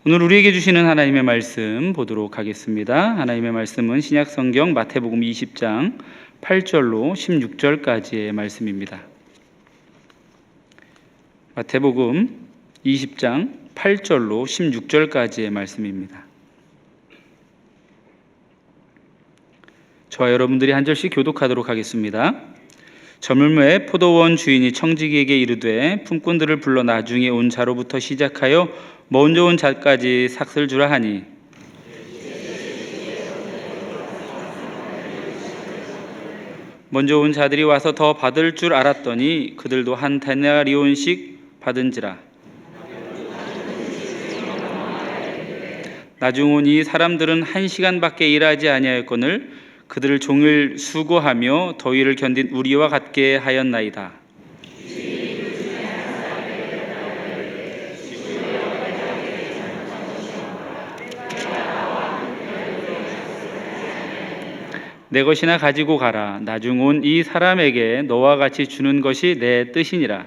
오늘 우리에게 주시는 하나님의 말씀 보도록 하겠습니다. 하나님의 말씀은 신약성경 마태복음 20장 8절로 16절까지의 말씀입니다. 마태복음 20장 8절로 16절까지의 말씀입니다. 저와 여러분들이 한 절씩 교독하도록 하겠습니다. 저물매에 포도원 주인이 청지기에게 이르되 품꾼들을 불러 나중에 온 자로부터 시작하여 먼저 온 자까지 삭을 주라 하니, 먼저 온 자들이 와서 더 받을 줄 알았더니 그들도 한 데나리온씩 받은지라. 나중 온 이 사람들은 1시간밖에 일하지 아니하였거늘 그들을 종일 수고하며 더위를 견딘 우리와 같게 하였나이다. 내 것이나 가지고 가라. 나중 온 이 사람에게 너와 같이 주는 것이 내 뜻이니라.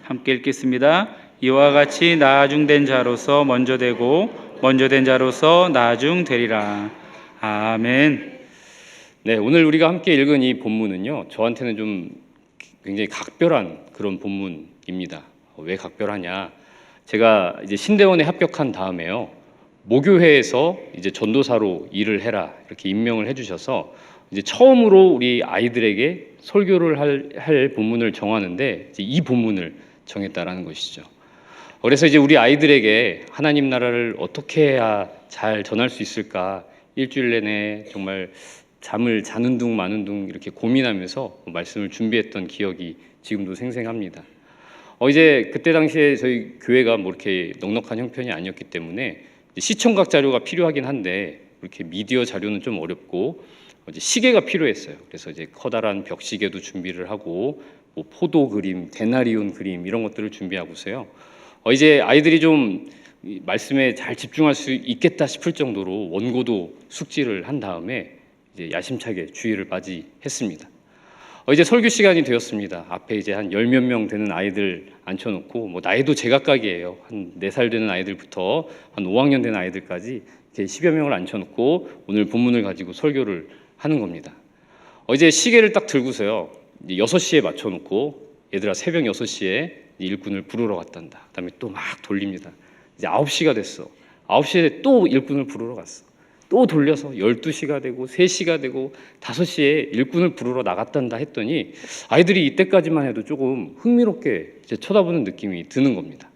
함께 읽겠습니다. 이와 같이 나중된 자로서 먼저 되고 먼저 된 자로서 나중되리라. 아멘. 네, 오늘 우리가 함께 읽은 이 본문은요, 저한테는 좀 굉장히 각별한 그런 본문입니다. 왜 각별하냐? 제가 이제 신대원에 합격한 다음에요, 모교회에서 이제 전도사로 일을 해라 이렇게 임명을 해주셔서 이제 처음으로 우리 아이들에게 설교를 할 본문을 정하는데 이제 이 본문을 정했다라는 것이죠. 그래서 이제 우리 아이들에게 하나님 나라를 어떻게 해야 잘 전할 수 있을까 일주일 내내 정말 잠을 자는 둥 마는 둥 이렇게 고민하면서 말씀을 준비했던 기억이 지금도 생생합니다. 이제 그때 당시에 저희 교회가 뭐 이렇게 넉넉한 형편이 아니었기 때문에 시청각 자료가 필요하긴 한데 이렇게 미디어 자료는 좀 어렵고 이제 시계가 필요했어요. 그래서 이제 커다란 벽시계도 준비를 하고 뭐 포도 그림, 데나리온 그림 이런 것들을 준비하고서요. 이제 아이들이 좀 말씀에 잘 집중할 수 있겠다 싶을 정도로 원고도 숙지를 한 다음에 이제 야심차게 주일을 맞이했습니다. 이제 설교 시간이 되었습니다. 앞에 이제 한 10몇 명 되는 아이들 앉혀놓고, 뭐 나이도 제각각이에요. 한 4살 되는 아이들부터 한 5학년 되는 아이들까지 이렇게 10여 명을 앉혀놓고 오늘 본문을 가지고 설교를 하는 겁니다. 이제 시계를 딱 들고서요, 이제 6시에 맞춰놓고 얘들아 새벽 6시에 일꾼을 부르러 갔단다. 그다음에 또 막 돌립니다. 이제 9시가 됐어. 9시에 또 일꾼을 부르러 갔어. 또 돌려서 12시가 되고 3시가 되고 5시에 일꾼을 부르러 나갔단다 했더니 아이들이 이때까지만 해도 조금 흥미롭게 이제 쳐다보는 느낌이 드는 겁니다.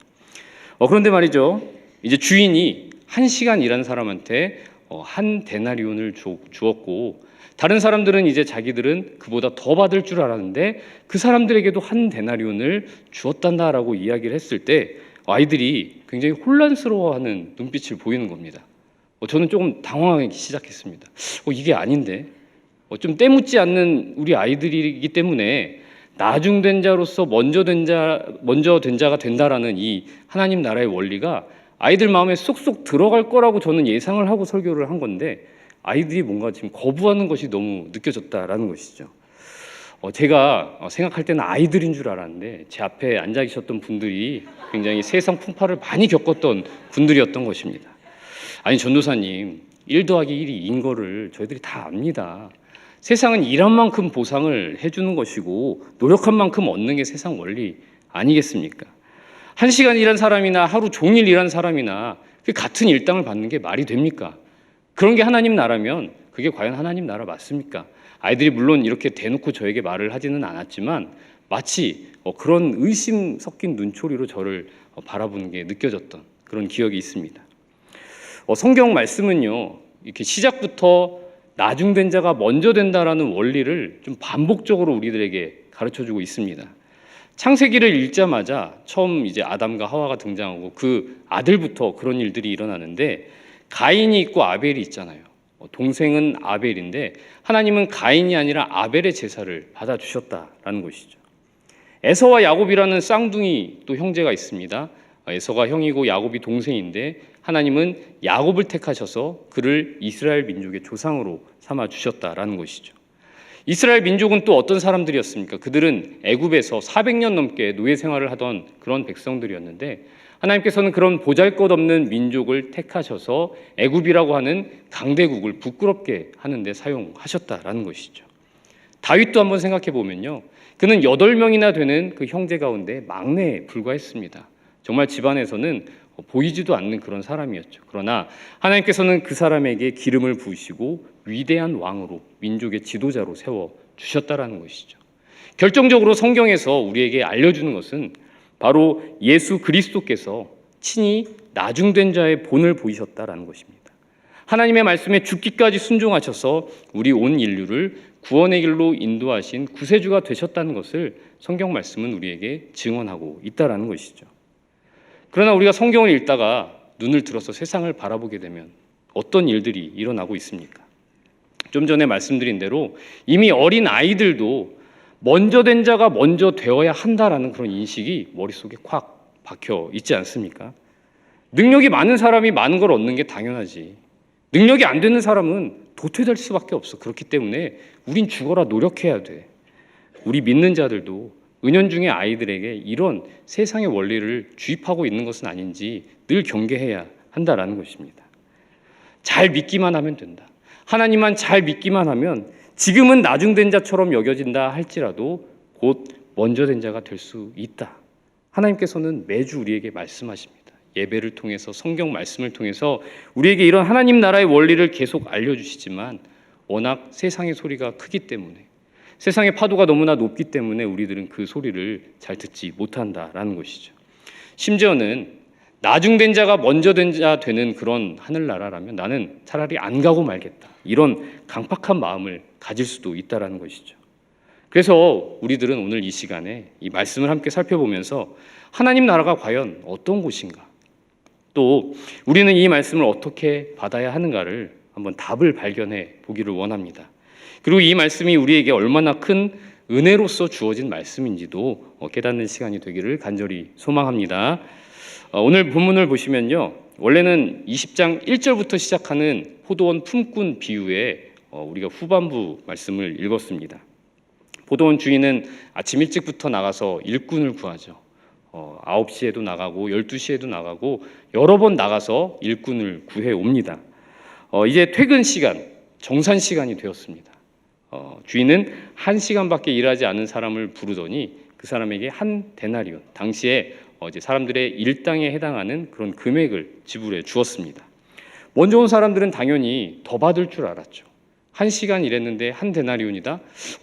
그런데 말이죠, 이제 주인이 1시간 일한 사람한테 한 데나리온을 주었고, 다른 사람들은 이제 자기들은 그보다 더 받을 줄 알았는데 그 사람들에게도 한 데나리온을 주었단다라고 이야기를 했을 때 아이들이 굉장히 혼란스러워하는 눈빛을 보이는 겁니다. 저는 조금 당황하기 시작했습니다. 이게 아닌데, 좀 때묻지 않는 우리 아이들이기 때문에 나중된 자로서 먼저 된 자가 된다라는 이 하나님 나라의 원리가 아이들 마음에 쏙쏙 들어갈 거라고 저는 예상을 하고 설교를 한 건데 아이들이 뭔가 지금 거부하는 것이 너무 느껴졌다라는 것이죠. 제가 생각할 때는 아이들인 줄 알았는데 제 앞에 앉아 계셨던 분들이 굉장히 세상 풍파를 많이 겪었던 분들이었던 것입니다. 아니 전도사님, 1 더하기 1이 2인 거를 저희들이 다 압니다. 세상은 일한 만큼 보상을 해주는 것이고 노력한 만큼 얻는 게 세상 원리 아니겠습니까? 1시간 일한 사람이나 하루 종일 일한 사람이나 같은 일당을 받는 게 말이 됩니까? 그런 게 하나님 나라면 그게 과연 하나님 나라 맞습니까? 아이들이 물론 이렇게 대놓고 저에게 말을 하지는 않았지만 마치 그런 의심 섞인 눈초리로 저를 바라보는 게 느껴졌던 그런 기억이 있습니다. 성경 말씀은요, 이렇게 시작부터 나중된 자가 먼저 된다라는 원리를 좀 반복적으로 우리들에게 가르쳐주고 있습니다. 창세기를 읽자마자 처음 이제 아담과 하와가 등장하고 그 아들부터 그런 일들이 일어나는데 가인이 있고 아벨이 있잖아요. 동생은 아벨인데 하나님은 가인이 아니라 아벨의 제사를 받아주셨다라는 것이죠. 에서와 야곱이라는 쌍둥이 또 형제가 있습니다. 에서가 형이고 야곱이 동생인데 하나님은 야곱을 택하셔서 그를 이스라엘 민족의 조상으로 삼아 주셨다라는 것이죠. 이스라엘 민족은 또 어떤 사람들이었습니까? 그들은 애굽에서 400년 넘게 노예 생활을 하던 그런 백성들이었는데 하나님께서는 그런 보잘것없는 민족을 택하셔서 애굽이라고 하는 강대국을 부끄럽게 하는 데 사용하셨다라는 것이죠. 다윗도 한번 생각해 보면요. 그는 8명이나 되는 그 형제 가운데 막내에 불과했습니다. 정말 집안에서는 보이지도 않는 그런 사람이었죠. 그러나 하나님께서는 그 사람에게 기름을 부으시고 위대한 왕으로 민족의 지도자로 세워주셨다라는 것이죠. 결정적으로 성경에서 우리에게 알려주는 것은 바로 예수 그리스도께서 친히 나중된 자의 본을 보이셨다라는 것입니다. 하나님의 말씀에 죽기까지 순종하셔서 우리 온 인류를 구원의 길로 인도하신 구세주가 되셨다는 것을 성경 말씀은 우리에게 증언하고 있다라는 것이죠. 그러나 우리가 성경을 읽다가 눈을 들어서 세상을 바라보게 되면 어떤 일들이 일어나고 있습니까? 좀 전에 말씀드린 대로 이미 어린 아이들도 먼저 된 자가 먼저 되어야 한다라는 그런 인식이 머릿속에 콱 박혀 있지 않습니까? 능력이 많은 사람이 많은 걸 얻는 게 당연하지. 능력이 안 되는 사람은 도태될 수밖에 없어. 그렇기 때문에 우린 죽어라 노력해야 돼. 우리 믿는 자들도 은연중에 아이들에게 이런 세상의 원리를 주입하고 있는 것은 아닌지 늘 경계해야 한다라는 것입니다. 잘 믿기만 하면 된다. 하나님만 잘 믿기만 하면 지금은 나중된 자처럼 여겨진다 할지라도 곧 먼저 된 자가 될 수 있다. 하나님께서는 매주 우리에게 말씀하십니다. 예배를 통해서 성경 말씀을 통해서 우리에게 이런 하나님 나라의 원리를 계속 알려주시지만 워낙 세상의 소리가 크기 때문에 세상의 파도가 너무나 높기 때문에 우리들은 그 소리를 잘 듣지 못한다라는 것이죠. 심지어는 나중된 자가 먼저 된 자 되는 그런 하늘나라라면 나는 차라리 안 가고 말겠다. 이런 강팍한 마음을 가질 수도 있다라는 것이죠. 그래서 우리들은 오늘 이 시간에 이 말씀을 함께 살펴보면서 하나님 나라가 과연 어떤 곳인가? 또 우리는 이 말씀을 어떻게 받아야 하는가를 한번 답을 발견해 보기를 원합니다. 그리고 이 말씀이 우리에게 얼마나 큰 은혜로서 주어진 말씀인지도 깨닫는 시간이 되기를 간절히 소망합니다. 오늘 본문을 보시면요. 원래는 20장 1절부터 시작하는 포도원 품꾼 비유에 우리가 후반부 말씀을 읽었습니다. 포도원 주인은 아침 일찍부터 나가서 일꾼을 구하죠. 9시에도 나가고 12시에도 나가고 여러 번 나가서 일꾼을 구해 옵니다. 이제 퇴근 시간, 정산 시간이 되었습니다. 주인은 1시간밖에 일하지 않은 사람을 부르더니 그 사람에게 한 데나리온, 당시에 이제 사람들의 일당에 해당하는 그런 금액을 지불해 주었습니다. 먼저 온 사람들은 당연히 더 받을 줄 알았죠. 1시간 일했는데 한 데나리온이다?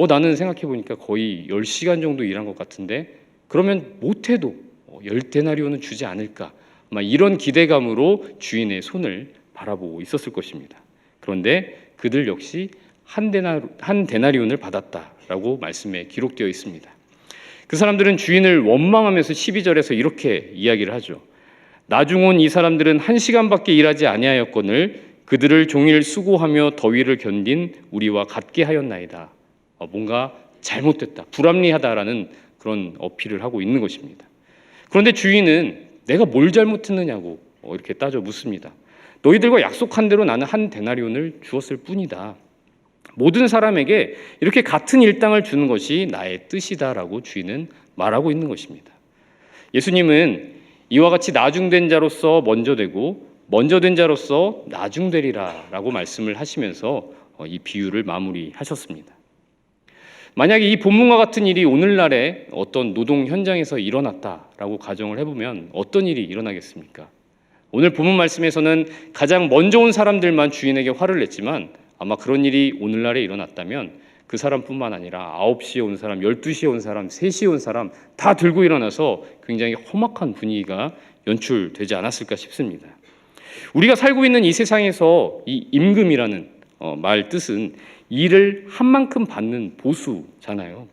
나는 생각해보니까 거의 10시간 정도 일한 것 같은데 그러면 못해도 10데나리온은 주지 않을까? 아마 이런 기대감으로 주인의 손을 바라보고 있었을 것입니다. 그런데 그들 역시 한 데나리온을 받았다라고 말씀에 기록되어 있습니다. 그 사람들은 주인을 원망하면서 12절에서 이렇게 이야기를 하죠. 나중 온 이 사람들은 1시간밖에 일하지 아니하였거늘 그들을 종일 수고하며 더위를 견딘 우리와 같게 하였나이다. 뭔가 잘못됐다, 불합리하다라는 그런 어필을 하고 있는 것입니다. 그런데 주인은 내가 뭘 잘못했느냐고 이렇게 따져 묻습니다. 너희들과 약속한 대로 나는 한 데나리온을 주었을 뿐이다. 모든 사람에게 이렇게 같은 일당을 주는 것이 나의 뜻이다라고 주인은 말하고 있는 것입니다. 예수님은 이와 같이 나중된 자로서 먼저 되고 먼저 된 자로서 나중되리라라고 말씀을 하시면서 이 비유를 마무리하셨습니다. 만약에 이 본문과 같은 일이 오늘날의 어떤 노동 현장에서 일어났다라고 가정을 해보면 어떤 일이 일어나겠습니까? 오늘 본문 말씀에서는 가장 먼저 온 사람들만 주인에게 화를 냈지만 아마 그런 일이 오늘날에 일어났다면 그 사람뿐만 아니라 9시에 온 사람, 12시에 온 사람, 3시에 온 사람 다 들고 일어나서 굉장히 험악한 분위기가 연출되지 않았을까 싶습니다. 우리가 살고 있는 이 세상에서 이 임금이라는 말 뜻은 일을 한 만큼 받는 보수잖아요.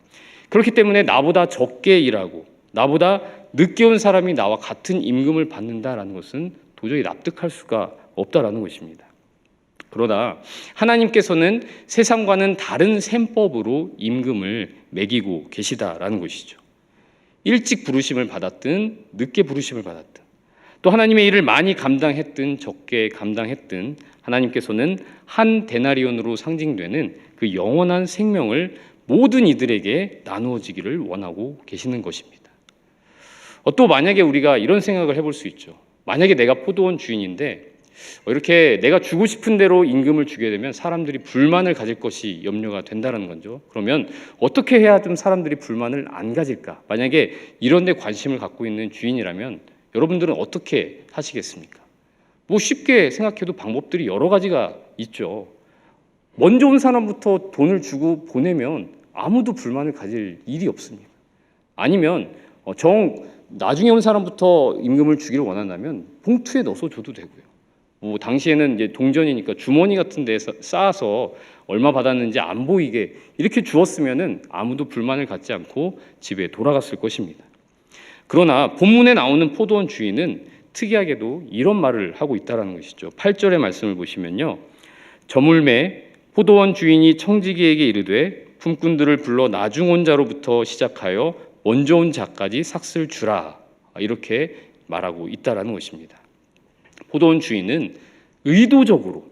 그렇기 때문에 나보다 적게 일하고 나보다 늦게 온 사람이 나와 같은 임금을 받는다라는 것은 도저히 납득할 수가 없다라는 것입니다. 그러나 하나님께서는 세상과는 다른 셈법으로 임금을 매기고 계시다라는 것이죠. 일찍 부르심을 받았든 늦게 부르심을 받았든 또 하나님의 일을 많이 감당했든 적게 감당했든 하나님께서는 한 데나리온으로 상징되는 그 영원한 생명을 모든 이들에게 나누어지기를 원하고 계시는 것입니다. 또 만약에 우리가 이런 생각을 해볼 수 있죠. 만약에 내가 포도원 주인인데 이렇게 내가 주고 싶은 대로 임금을 주게 되면 사람들이 불만을 가질 것이 염려가 된다는 거죠. 그러면 어떻게 해야 좀 사람들이 불만을 안 가질까? 만약에 이런 데 관심을 갖고 있는 주인이라면 여러분들은 어떻게 하시겠습니까? 뭐 쉽게 생각해도 방법들이 여러 가지가 있죠. 먼저 온 사람부터 돈을 주고 보내면 아무도 불만을 가질 일이 없습니다. 아니면 나중에 온 사람부터 임금을 주기를 원한다면 봉투에 넣어서 줘도 되고요. 뭐 당시에는 이제 동전이니까 주머니 같은 데서 쌓아서 얼마 받았는지 안 보이게 이렇게 주었으면은 아무도 불만을 갖지 않고 집에 돌아갔을 것입니다. 그러나 본문에 나오는 포도원 주인은 특이하게도 이런 말을 하고 있다는 것이죠. 8절의 말씀을 보시면요. 저물매 포도원 주인이 청지기에게 이르되 품꾼들을 불러 나중 온 자로부터 시작하여 먼저 온 자까지 삭슬 주라, 이렇게 말하고 있다는 것입니다. 포도원 주인은 의도적으로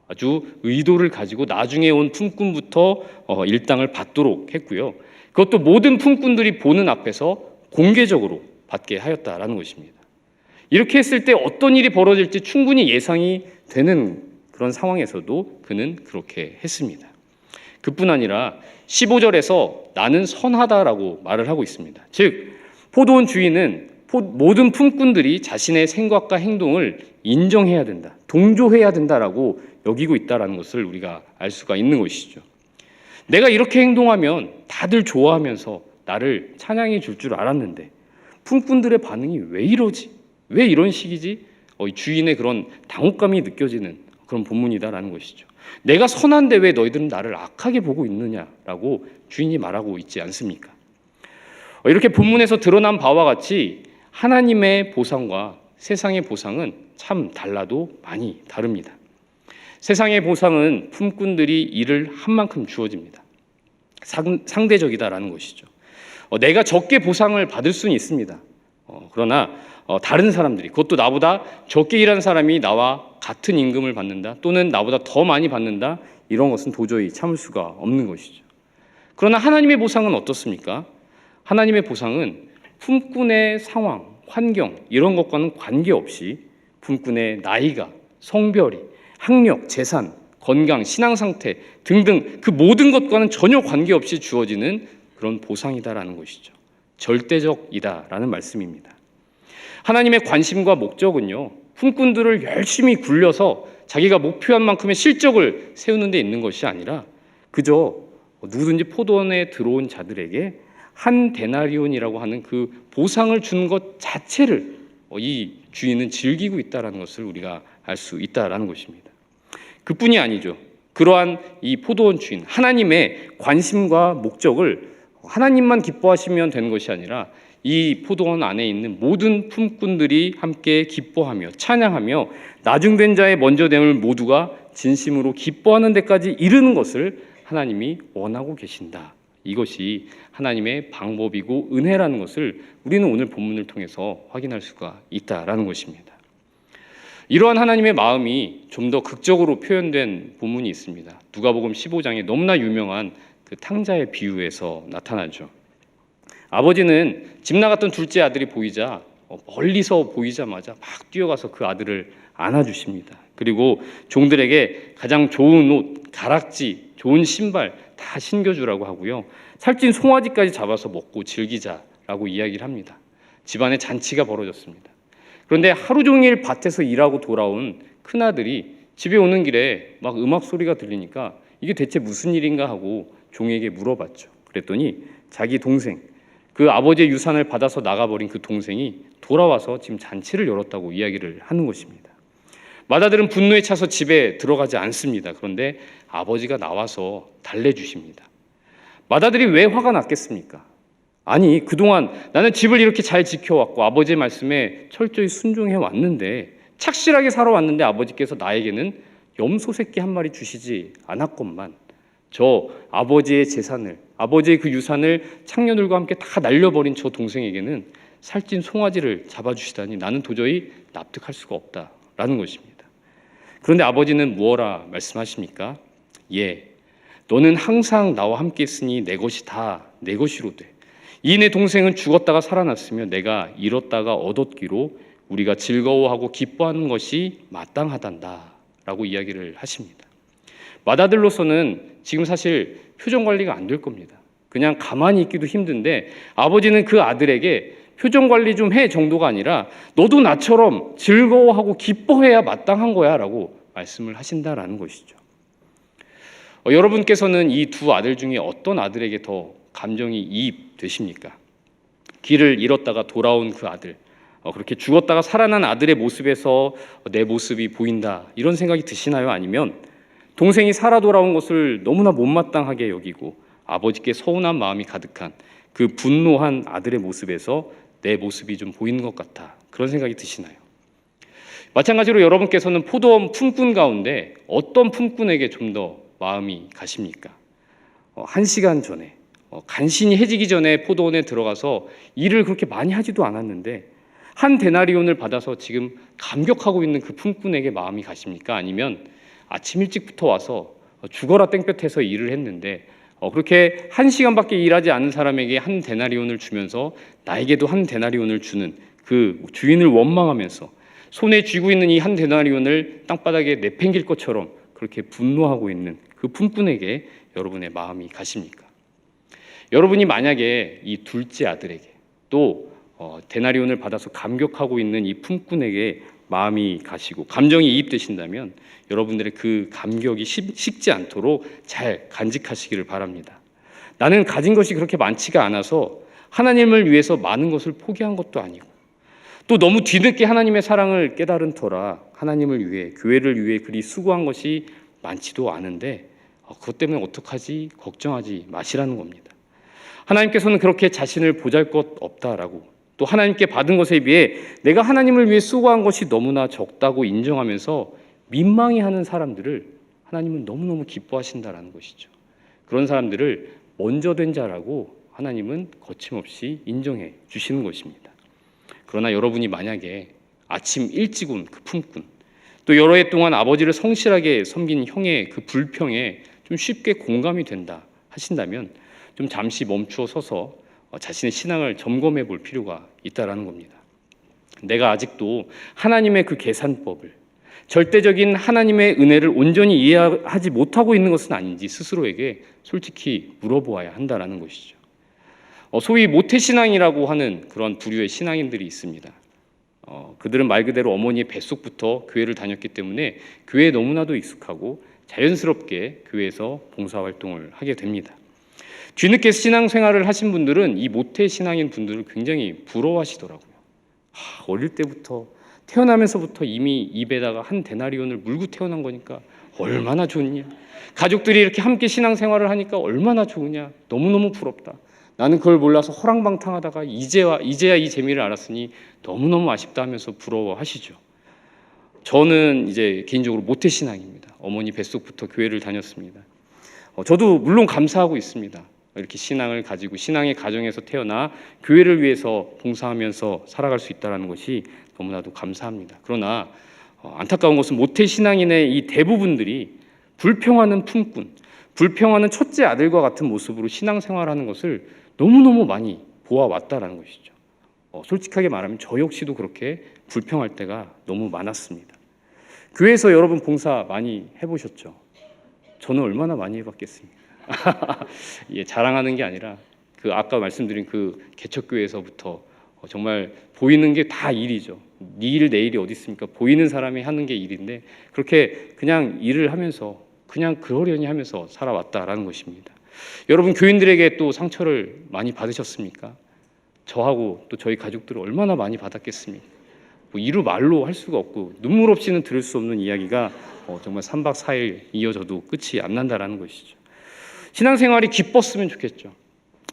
아주 의도를 가지고 나중에 온 품꾼부터 일당을 받도록 했고요. 그것도 모든 품꾼들이 보는 앞에서 공개적으로 받게 하였다라는 것입니다. 이렇게 했을 때 어떤 일이 벌어질지 충분히 예상이 되는 그런 상황에서도 그는 그렇게 했습니다. 그뿐 아니라 15절에서 나는 선하다라고 말을 하고 있습니다. 즉 포도원 주인은 모든 품꾼들이 자신의 생각과 행동을 인정해야 된다, 동조해야 된다라고 여기고 있다는 것을 우리가 알 수가 있는 것이죠. 내가 이렇게 행동하면 다들 좋아하면서 나를 찬양해 줄 줄 알았는데 품꾼들의 반응이 왜 이러지? 왜 이런 식이지? 주인의 그런 당혹감이 느껴지는 그런 본문이다라는 것이죠. 내가 선한데 왜 너희들은 나를 악하게 보고 있느냐라고 주인이 말하고 있지 않습니까? 이렇게 본문에서 드러난 바와 같이 하나님의 보상과 세상의 보상은 참 달라도 많이 다릅니다. 세상의 보상은 품꾼들이 일을 한 만큼 주어집니다. 상대적이다라는 것이죠. 내가 적게 보상을 받을 수는 있습니다. 그러나 다른 사람들이, 그것도 나보다 적게 일한 사람이 나와 같은 임금을 받는다, 또는 나보다 더 많이 받는다, 이런 것은 도저히 참을 수가 없는 것이죠. 그러나 하나님의 보상은 어떻습니까? 하나님의 보상은 품꾼의 상황, 환경 이런 것과는 관계없이 품꾼의 나이가, 성별이, 학력, 재산, 건강, 신앙 상태 등등 그 모든 것과는 전혀 관계없이 주어지는 그런 보상이다라는 것이죠. 절대적이다라는 말씀입니다. 하나님의 관심과 목적은요, 품꾼들을 열심히 굴려서 자기가 목표한 만큼의 실적을 세우는 데 있는 것이 아니라 그저 누구든지 포도원에 들어온 자들에게 한 데나리온이라고 하는 그 보상을 주는 것 자체를 이 주인은 즐기고 있다는 것을 우리가 알 수 있다는 것입니다. 그뿐이 아니죠. 그러한 이 포도원 주인, 하나님의 관심과 목적을 하나님만 기뻐하시면 되는 것이 아니라 이 포도원 안에 있는 모든 품꾼들이 함께 기뻐하며 찬양하며 나중된 자의 먼저됨을 모두가 진심으로 기뻐하는 데까지 이르는 것을 하나님이 원하고 계신다. 이것이 하나님의 방법이고 은혜라는 것을 우리는 오늘 본문을 통해서 확인할 수가 있다라는 것입니다. 이러한 하나님의 마음이 좀 더 극적으로 표현된 본문이 있습니다. 누가복음 15장에 너무나 유명한 그 탕자의 비유에서 나타나죠. 아버지는 집 나갔던 둘째 아들이 보이자 멀리서 보이자마자 막 뛰어가서 그 아들을 안아주십니다. 그리고 종들에게 가장 좋은 옷, 가락지, 좋은 신발 다 신겨주라고 하고요. 살찐 송아지까지 잡아서 먹고 즐기자라고 이야기를 합니다. 집안에 잔치가 벌어졌습니다. 그런데 하루 종일 밭에서 일하고 돌아온 큰아들이 집에 오는 길에 막 음악 소리가 들리니까 이게 대체 무슨 일인가 하고 종에게 물어봤죠. 그랬더니 자기 동생, 그 아버지의 유산을 받아서 나가버린 그 동생이 돌아와서 지금 잔치를 열었다고 이야기를 하는 것입니다. 맏아들은 분노에 차서 집에 들어가지 않습니다. 그런데 아버지가 나와서 달래주십니다. 맏아들이 왜 화가 났겠습니까? 아니, 그동안 나는 집을 이렇게 잘 지켜왔고 아버지의 말씀에 철저히 순종해 왔는데, 착실하게 살아왔는데 아버지께서 나에게는 염소 새끼 한 마리 주시지 않았건만 저 아버지의 재산을, 아버지의 그 유산을 창녀들과 함께 다 날려버린 저 동생에게는 살찐 송아지를 잡아주시다니 나는 도저히 납득할 수가 없다라는 것입니다. 그런데 아버지는 무엇라 말씀하십니까? 예, 너는 항상 나와 함께 있으니 내 것이 다 내 것이로 돼. 이 내 동생은 죽었다가 살아났으며 내가 잃었다가 얻었기로 우리가 즐거워하고 기뻐하는 것이 마땅하단다 라고 이야기를 하십니다. 맏아들로서는 지금 사실 표정 관리가 안 될 겁니다. 그냥 가만히 있기도 힘든데 아버지는 그 아들에게 표정 관리 좀 해 정도가 아니라 너도 나처럼 즐거워하고 기뻐해야 마땅한 거야 라고 말씀을 하신다라는 것이죠. 여러분께서는 이 두 아들 중에 어떤 아들에게 더 감정이 이입되십니까? 길을 잃었다가 돌아온 그 아들, 그렇게 죽었다가 살아난 아들의 모습에서 내 모습이 보인다 이런 생각이 드시나요? 아니면 동생이 살아 돌아온 것을 너무나 못마땅하게 여기고 아버지께 서운한 마음이 가득한 그 분노한 아들의 모습에서 내 모습이 좀 보이는 것 같아 그런 생각이 드시나요? 마찬가지로 여러분께서는 포도원 품꾼 가운데 어떤 품꾼에게 좀 더 마음이 가십니까? 1시간 전에 간신히 해지기 전에 포도원에 들어가서 일을 그렇게 많이 하지도 않았는데 한 데나리온을 받아서 지금 감격하고 있는 그 품꾼에게 마음이 가십니까? 아니면 아침 일찍부터 와서 죽어라 땡볕에서 일을 했는데 그렇게 1시간밖에 일하지 않은 사람에게 한 데나리온을 주면서 나에게도 한 데나리온을 주는 그 주인을 원망하면서 손에 쥐고 있는 이 한 데나리온을 땅바닥에 내팽길 것처럼 그렇게 분노하고 있는 그 품꾼에게 여러분의 마음이 가십니까? 여러분이 만약에 이 둘째 아들에게 또 데나리온을 받아서 감격하고 있는 이 품꾼에게 마음이 가시고 감정이 이입되신다면 여러분들의 그 감격이 식지 않도록 잘 간직하시기를 바랍니다. 나는 가진 것이 그렇게 많지가 않아서 하나님을 위해서 많은 것을 포기한 것도 아니고 또 너무 뒤늦게 하나님의 사랑을 깨달은 터라 하나님을 위해 교회를 위해 그리 수고한 것이 많지도 않은데 그것 때문에 어떡하지 걱정하지 마시라는 겁니다. 하나님께서는 그렇게 자신을 보잘것없다라고 또 하나님께 받은 것에 비해 내가 하나님을 위해 수고한 것이 너무나 적다고 인정하면서 민망해하는 사람들을 하나님은 너무너무 기뻐하신다라는 것이죠. 그런 사람들을 먼저 된 자라고 하나님은 거침없이 인정해 주시는 것입니다. 그러나 여러분이 만약에 아침 일찍 온 그 품꾼 또 여러 해 동안 아버지를 성실하게 섬긴 형의 그 불평에 좀 쉽게 공감이 된다 하신다면 좀 잠시 멈추어 서서 자신의 신앙을 점검해 볼 필요가 있다라는 겁니다. 내가 아직도 하나님의 그 계산법을 절대적인 하나님의 은혜를 온전히 이해하지 못하고 있는 것은 아닌지 스스로에게 솔직히 물어보아야 한다라는 것이죠. 소위 모태신앙이라고 하는 그런 부류의 신앙인들이 있습니다. 그들은 말 그대로 어머니의 뱃속부터 교회를 다녔기 때문에 교회에 너무나도 익숙하고 자연스럽게 교회에서 봉사활동을 하게 됩니다. 뒤늦게 신앙생활을 하신 분들은 이 모태신앙인 분들을 굉장히 부러워하시더라고요. 어릴 때부터 태어나면서부터 이미 입에다가 한 데나리온을 물고 태어난 거니까 얼마나 좋냐. 가족들이 이렇게 함께 신앙생활을 하니까 얼마나 좋으냐. 너무너무 부럽다. 나는 그걸 몰라서 허랑방탕하다가 이제야 이 재미를 알았으니 너무너무 아쉽다 하면서 부러워하시죠. 저는 이제 개인적으로 모태신앙입니다. 어머니 뱃속부터 교회를 다녔습니다. 저도 물론 감사하고 있습니다. 이렇게 신앙을 가지고 신앙의 가정에서 태어나 교회를 위해서 봉사하면서 살아갈 수 있다는 것이 너무나도 감사합니다. 그러나 안타까운 것은 모태신앙인의 이 대부분들이 불평하는 품꾼, 불평하는 첫째 아들과 같은 모습으로 신앙생활하는 것을 너무너무 많이 보아왔다라는 것이죠. 솔직하게 말하면 저 역시도 그렇게 불평할 때가 너무 많았습니다. 교회에서 여러분 봉사 많이 해보셨죠? 저는 얼마나 많이 해봤겠습니까? 예, 자랑하는 게 아니라 그 아까 말씀드린 그 개척교회에서부터 정말 보이는 게 다 일이죠. 네 일 내 일이 어디 있습니까? 보이는 사람이 하는 게 일인데 그렇게 그냥 일을 하면서 그냥 그러려니 하면서 살아왔다라는 것입니다. 여러분 교인들에게 또 상처를 많이 받으셨습니까? 저하고 또 저희 가족들은 얼마나 많이 받았겠습니까? 이루 말로 할 수가 없고 눈물 없이는 들을 수 없는 이야기가 정말 3박 4일 이어져도 끝이 안 난다라는 것이죠. 신앙생활이 기뻤으면 좋겠죠.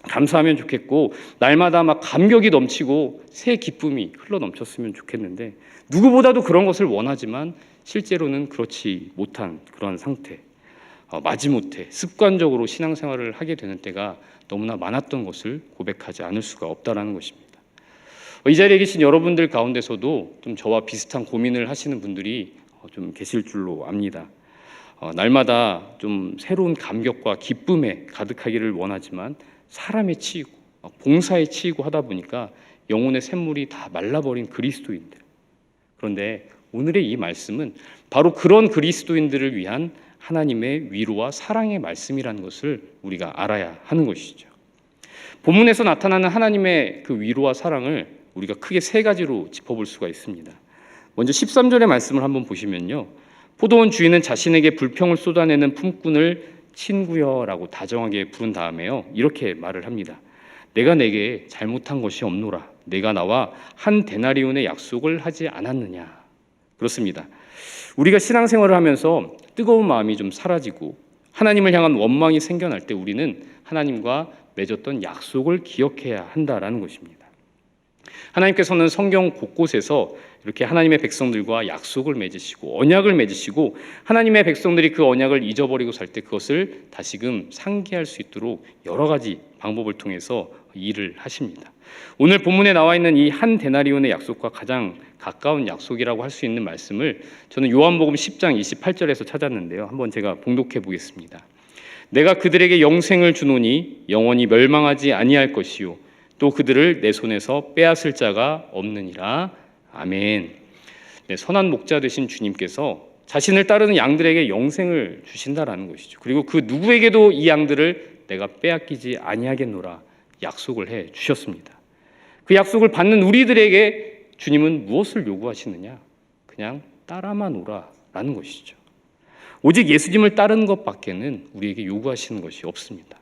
감사하면 좋겠고 날마다 막 감격이 넘치고 새 기쁨이 흘러 넘쳤으면 좋겠는데 누구보다도 그런 것을 원하지만 실제로는 그렇지 못한 그런 상태, 마지못해 습관적으로 신앙생활을 하게 되는 때가 너무나 많았던 것을 고백하지 않을 수가 없다라는 것입니다. 이 자리에 계신 여러분들 가운데서도 좀 저와 비슷한 고민을 하시는 분들이 좀 계실 줄로 압니다. 날마다 좀 새로운 감격과 기쁨에 가득하기를 원하지만 사람에 치이고 봉사에 치이고 하다 보니까 영혼의 샘물이 다 말라버린 그리스도인들. 그런데 오늘의 이 말씀은 바로 그런 그리스도인들을 위한 하나님의 위로와 사랑의 말씀이라는 것을 우리가 알아야 하는 것이죠. 본문에서 나타나는 하나님의 그 위로와 사랑을 우리가 크게 세 가지로 짚어볼 수가 있습니다. 먼저 13절의 말씀을 한번 보시면요, 포도원 주인은 자신에게 불평을 쏟아내는 품꾼을 친구여라고 다정하게 부른 다음에요, 이렇게 말을 합니다. 내가 내게 잘못한 것이 없노라. 내가 나와 한 데나리온의 약속을 하지 않았느냐. 그렇습니다. 우리가 신앙생활을 하면서 뜨거운 마음이 좀 사라지고 하나님을 향한 원망이 생겨날 때 우리는 하나님과 맺었던 약속을 기억해야 한다라는 것입니다. 하나님께서는 성경 곳곳에서 이렇게 하나님의 백성들과 약속을 맺으시고 언약을 맺으시고 하나님의 백성들이 그 언약을 잊어버리고 살 때 그것을 다시금 상기할 수 있도록 여러 가지 방법을 통해서 일을 하십니다. 오늘 본문에 나와 있는 이 한 데나리온의 약속과 가장 가까운 약속이라고 할 수 있는 말씀을 저는 요한복음 10장 28절에서 찾았는데요. 한번 제가 봉독해 보겠습니다. 내가 그들에게 영생을 주노니 영원히 멸망하지 아니할 것이요 또 그들을 내 손에서 빼앗을 자가 없느니라. 아멘. 네, 선한 목자 되신 주님께서 자신을 따르는 양들에게 영생을 주신다라는 것이죠. 그리고 그 누구에게도 이 양들을 내가 빼앗기지 아니하겠노라 약속을 해 주셨습니다. 그 약속을 받는 우리들에게 주님은 무엇을 요구하시느냐? 그냥 따라만 오라라는 것이죠. 오직 예수님을 따르는 것밖에는 우리에게 요구하시는 것이 없습니다.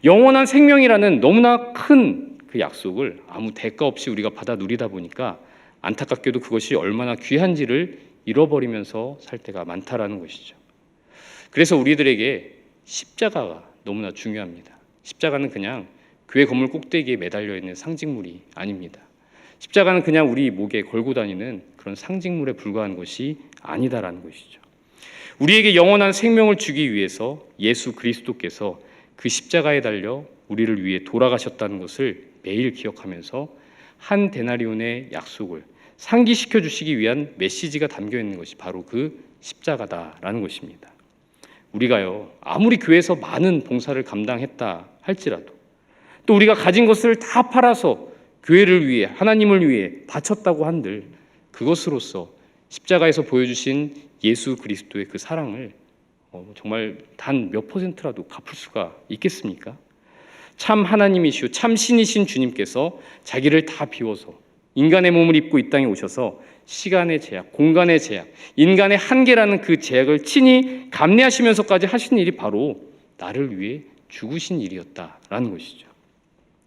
영원한 생명이라는 너무나 큰 그 약속을 아무 대가 없이 우리가 받아 누리다 보니까 안타깝게도 그것이 얼마나 귀한지를 잃어버리면서 살 때가 많다라는 것이죠. 그래서 우리들에게 십자가가 너무나 중요합니다. 십자가는 그냥 교회 건물 꼭대기에 매달려 있는 상징물이 아닙니다. 십자가는 그냥 우리 목에 걸고 다니는 그런 상징물에 불과한 것이 아니다라는 것이죠. 우리에게 영원한 생명을 주기 위해서 예수 그리스도께서 그 십자가에 달려 우리를 위해 돌아가셨다는 것을 매일 기억하면서 한 데나리온의 약속을 상기시켜 주시기 위한 메시지가 담겨 있는 것이 바로 그 십자가다라는 것입니다. 우리가요, 아무리 교회에서 많은 봉사를 감당했다 할지라도 또 우리가 가진 것을 다 팔아서 교회를 위해 하나님을 위해 바쳤다고 한들 그것으로서 십자가에서 보여주신 예수 그리스도의 그 사랑을 정말 단 몇 %라도 갚을 수가 있겠습니까? 참 하나님이시오 참 신이신 주님께서 자기를 다 비워서 인간의 몸을 입고 이 땅에 오셔서 시간의 제약, 공간의 제약, 인간의 한계라는 그 제약을 친히 감내하시면서까지 하신 일이 바로 나를 위해 죽으신 일이었다라는 것이죠.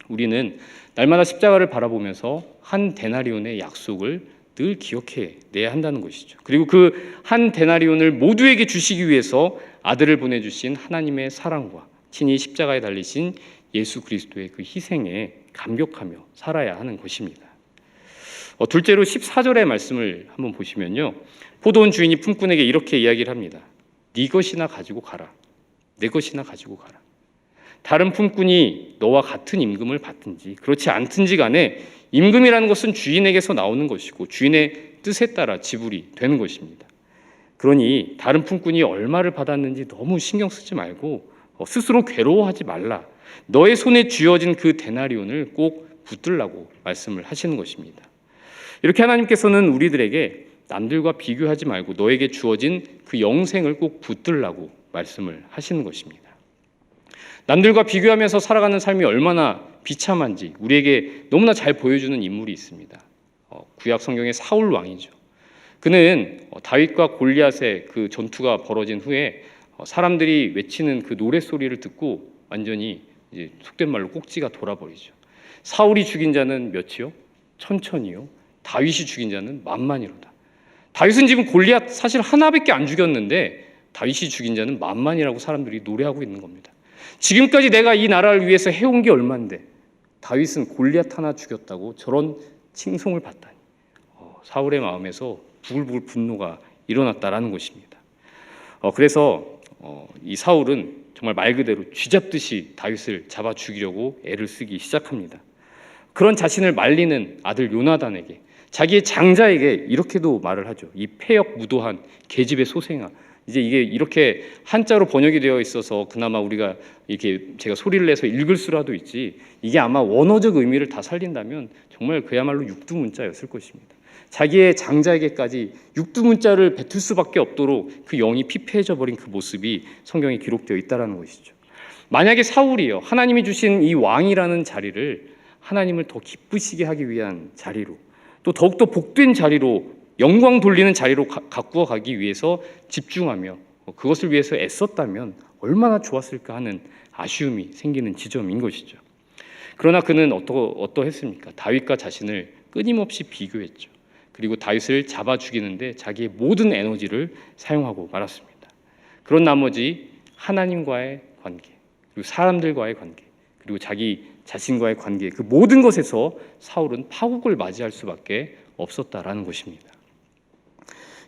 우리는 날마다 십자가를 바라보면서 한 데나리온의 약속을 늘 기억해 내야 한다는 것이죠. 그리고 그 한 데나리온을 모두에게 주시기 위해서 아들을 보내주신 하나님의 사랑과 친히 십자가에 달리신 예수 그리스도의 그 희생에 감격하며 살아야 하는 것입니다. 둘째로 14절의 말씀을 한번 보시면요, 포도원 주인이 품꾼에게 이렇게 이야기를 합니다. 네 것이나 가지고 가라. 내 것이나 가지고 가라. 다른 품꾼이 너와 같은 임금을 받든지 그렇지 않든지 간에 임금이라는 것은 주인에게서 나오는 것이고 주인의 뜻에 따라 지불이 되는 것입니다. 그러니 다른 품꾼이 얼마를 받았는지 너무 신경 쓰지 말고 스스로 괴로워하지 말라. 너의 손에 쥐어진 그 데나리온을 꼭 붙들라고 말씀을 하시는 것입니다. 이렇게 하나님께서는 우리들에게 남들과 비교하지 말고 너에게 주어진 그 영생을 꼭 붙들라고 말씀을 하시는 것입니다. 남들과 비교하면서 살아가는 삶이 얼마나 비참한지 우리에게 너무나 잘 보여주는 인물이 있습니다. 구약 성경의 사울 왕이죠. 그는 다윗과 골리앗의 그 전투가 벌어진 후에 사람들이 외치는 그 노랫소리를 듣고 완전히 이제 속된 말로 꼭지가 돌아버리죠. 사울이 죽인 자는 몇이요? 1000이요. 다윗이 죽인 자는 10,000이로다. 다윗은 지금 골리앗 사실 하나밖에 안 죽였는데 다윗이 죽인 자는 10,000이라고 사람들이 노래하고 있는 겁니다. 지금까지 내가 이 나라를 위해서 해온 게 얼만데 다윗은 골리앗 하나 죽였다고 저런 칭송을 받다니 사울의 마음에서 부글부글 분노가 일어났다라는 것입니다. 그래서 이 사울은 정말 말 그대로 쥐잡듯이 다윗을 잡아 죽이려고 애를 쓰기 시작합니다. 그런 자신을 말리는 아들 요나단에게 자기의 장자에게 이렇게도 말을 하죠. 이 패역무도한 계집의 소생아, 이제 이게 이렇게 한자로 번역이 되어 있어서 그나마 우리가 이렇게 제가 소리를 내서 읽을 수라도 있지, 이게 아마 원어적 의미를 다 살린다면 정말 그야말로 육두문자였을 것입니다. 자기의 장자에게까지 육두문자를 뱉을 수밖에 없도록 그 영이 피폐해져 버린 그 모습이 성경에 기록되어 있다는 것이죠. 만약에 사울이요, 하나님이 주신 이 왕이라는 자리를 하나님을 더 기쁘시게 하기 위한 자리로, 또 더욱더 복된 자리로, 영광 돌리는 자리로 가꾸어 가기 위해서 집중하며 그것을 위해서 애썼다면 얼마나 좋았을까 하는 아쉬움이 생기는 지점인 것이죠. 그러나 그는 어떠했습니까? 다윗과 자신을 끊임없이 비교했죠. 그리고 다윗을 잡아 죽이는데 자기의 모든 에너지를 사용하고 말았습니다. 그런 나머지 하나님과의 관계, 그리고 사람들과의 관계, 그리고 자기 자신과의 관계, 그 모든 것에서 사울은 파국을 맞이할 수밖에 없었다라는 것입니다.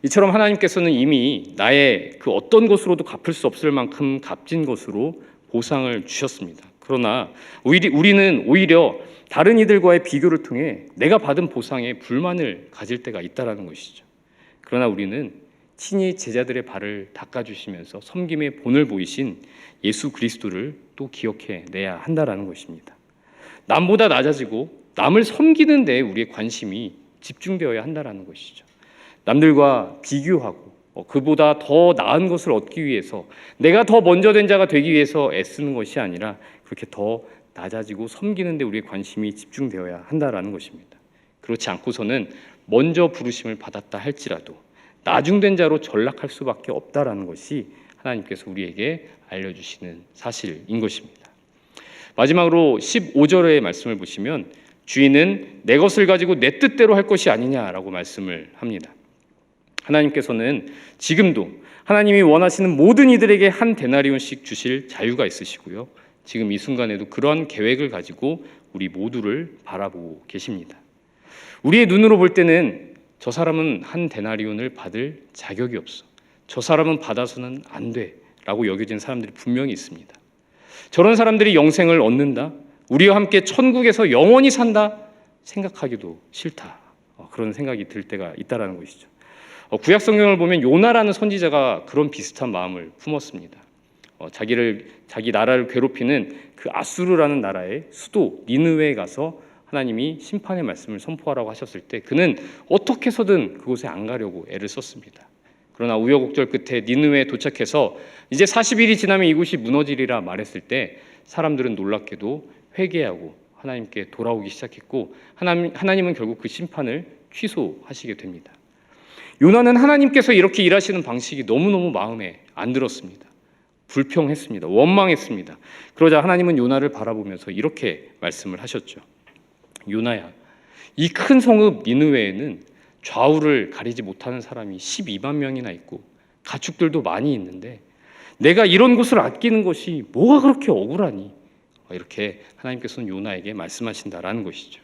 이처럼 하나님께서는 이미 나의 그 어떤 것으로도 갚을 수 없을 만큼 값진 것으로 보상을 주셨습니다. 그러나 우리는 오히려 다른 이들과의 비교를 통해 내가 받은 보상에 불만을 가질 때가 있다는 것이죠. 그러나 우리는 친히 제자들의 발을 닦아주시면서 섬김의 본을 보이신 예수 그리스도를 또 기억해내야 한다는 것입니다. 남보다 낮아지고 남을 섬기는 데 우리의 관심이 집중되어야 한다는 것이죠. 남들과 비교하고 그보다 더 나은 것을 얻기 위해서, 내가 더 먼저 된 자가 되기 위해서 애쓰는 것이 아니라 그렇게 더 낮아지고 섬기는 데 우리의 관심이 집중되어야 한다는 것입니다. 그렇지 않고서는 먼저 부르심을 받았다 할지라도 나중된 자로 전락할 수밖에 없다는 것이 하나님께서 우리에게 알려주시는 사실인 것입니다. 마지막으로 15절의 말씀을 보시면 주인은 내 것을 가지고 내 뜻대로 할 것이 아니냐라고 말씀을 합니다. 하나님께서는 지금도 하나님이 원하시는 모든 이들에게 한 데나리온씩 주실 자유가 있으시고요, 지금 이 순간에도 그러한 계획을 가지고 우리 모두를 바라보고 계십니다. 우리의 눈으로 볼 때는 저 사람은 한 데나리온을 받을 자격이 없어, 저 사람은 받아서는 안 돼 라고 여겨진 사람들이 분명히 있습니다. 저런 사람들이 영생을 얻는다, 우리와 함께 천국에서 영원히 산다 생각하기도 싫다, 그런 생각이 들 때가 있다는 것이죠. 구약 성경을 보면 요나라는 선지자가 그런 비슷한 마음을 품었습니다. 자기 나라를 괴롭히는 그 아수르라는 나라의 수도 니느웨에 가서 하나님이 심판의 말씀을 선포하라고 하셨을 때 그는 어떻게 해서든 그곳에 안 가려고 애를 썼습니다. 그러나 우여곡절 끝에 니느웨에 도착해서 이제 40일이 지나면 이곳이 무너지리라 말했을 때 사람들은 놀랍게도 회개하고 하나님께 돌아오기 시작했고, 하나님은 결국 그 심판을 취소하시게 됩니다. 요나는 하나님께서 이렇게 일하시는 방식이 너무너무 마음에 안 들었습니다. 불평했습니다. 원망했습니다. 그러자 하나님은 요나를 바라보면서 이렇게 말씀을 하셨죠. 요나야, 이 큰 성읍 니느웨에는 좌우를 가리지 못하는 사람이 12만 명이나 있고 가축들도 많이 있는데 내가 이런 곳을 아끼는 것이 뭐가 그렇게 억울하니? 이렇게 하나님께서는 요나에게 말씀하신다라는 것이죠.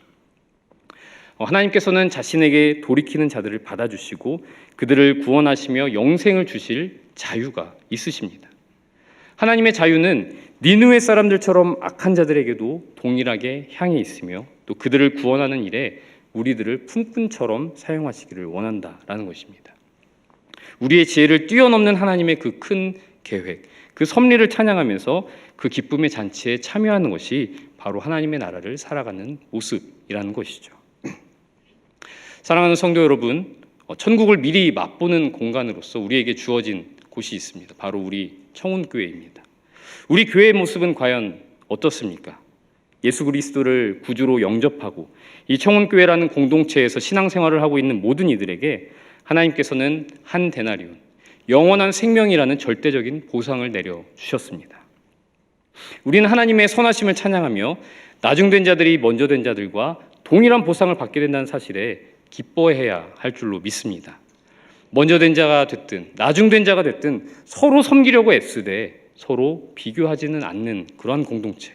하나님께서는 자신에게 돌이키는 자들을 받아주시고 그들을 구원하시며 영생을 주실 자유가 있으십니다. 하나님의 자유는 니느웨 사람들처럼 악한 자들에게도 동일하게 향해 있으며 또 그들을 구원하는 일에 우리들을 품꾼처럼 사용하시기를 원한다라는 것입니다. 우리의 지혜를 뛰어넘는 하나님의 그 큰 계획, 그 섭리를 찬양하면서 그 기쁨의 잔치에 참여하는 것이 바로 하나님의 나라를 살아가는 모습이라는 것이죠. 사랑하는 성도 여러분, 천국을 미리 맛보는 공간으로서 우리에게 주어진 곳이 있습니다. 바로 우리 청운교회입니다. 우리 교회의 모습은 과연 어떻습니까? 예수 그리스도를 구주로 영접하고 이 청운교회라는 공동체에서 신앙생활을 하고 있는 모든 이들에게 하나님께서는 한 데나리온, 영원한 생명이라는 절대적인 보상을 내려주셨습니다. 우리는 하나님의 선하심을 찬양하며 나중된 자들이 먼저 된 자들과 동일한 보상을 받게 된다는 사실에 기뻐해야 할 줄로 믿습니다. 먼저 된 자가 됐든 나중된 자가 됐든 서로 섬기려고 애쓰되 서로 비교하지는 않는 그러한 공동체,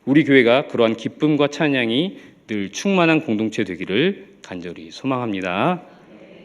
우리 교회가 그러한 기쁨과 찬양이 늘 충만한 공동체 되기를 간절히 소망합니다.